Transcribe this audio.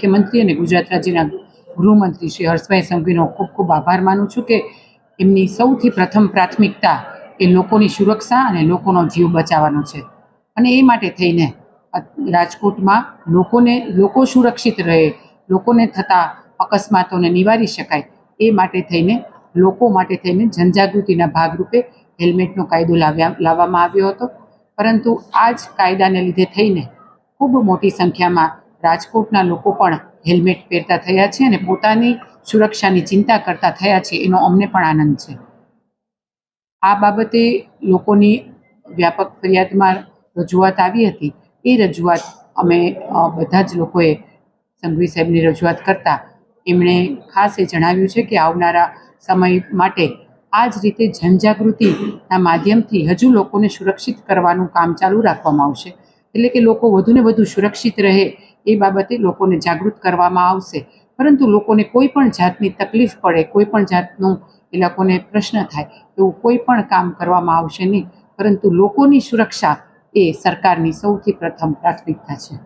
મુખ્યમંત્રી અને ગુજરાત રાજ્યના ગૃહમંત્રી શ્રી હર્ષભાઈ સંઘવીનો ખૂબ ખૂબ આભાર માનું છું કે એમની સૌથી પ્રથમ પ્રાથમિકતા એ લોકોની સુરક્ષા અને લોકોનો જીવ બચાવવાનો છે. અને એ માટે થઈને રાજકોટમાં લોકો સુરક્ષિત રહે, લોકોને થતા અકસ્માતોને નિવારી શકાય એ માટે થઈને લોકો માટે થઈને જનજાગૃતિના ભાગરૂપે હેલ્મેટનો કાયદો લાવવામાં આવ્યો હતો. પરંતુ આ જ કાયદાને લીધે થઈને ખૂબ મોટી સંખ્યામાં રાજકોટના લોકો પણ હેલ્મેટ પહેરતા થયા છે અને પોતાની સુરક્ષાની ચિંતા કરતા થયા છે. એનો અમને પણ આનંદ છે. આ બાબતે લોકોની વ્યાપક ફરિયાદમાં રજૂઆત આવી હતી. એ રજૂઆત અમે બધા જ લોકોએ સંઘવી સાહેબની રજૂઆત કરતા એમણે ખાસ એ જણાવ્યું છે કે આવનારા સમય માટે આ જ રીતે જનજાગૃતિના માધ્યમથી હજુ લોકોને સુરક્ષિત કરવાનું કામ ચાલુ રાખવામાં આવશે. એટલે કે લોકો વધુને વધુ સુરક્ષિત રહે એ બાબતે લોકોને જાગૃત કરવામાં આવશે. પરંતુ લોકોને કોઈ પણ જાતની તકલીફ પડે, કોઈ પણ જાતનું એ લોકોને પ્રશ્ન થાય એવું કોઈ પણ કામ કરવામાં આવશે નહીં. પરંતુ લોકોની સુરક્ષા એ સરકારની સૌથી પ્રથમ પ્રાથમિકતા છે.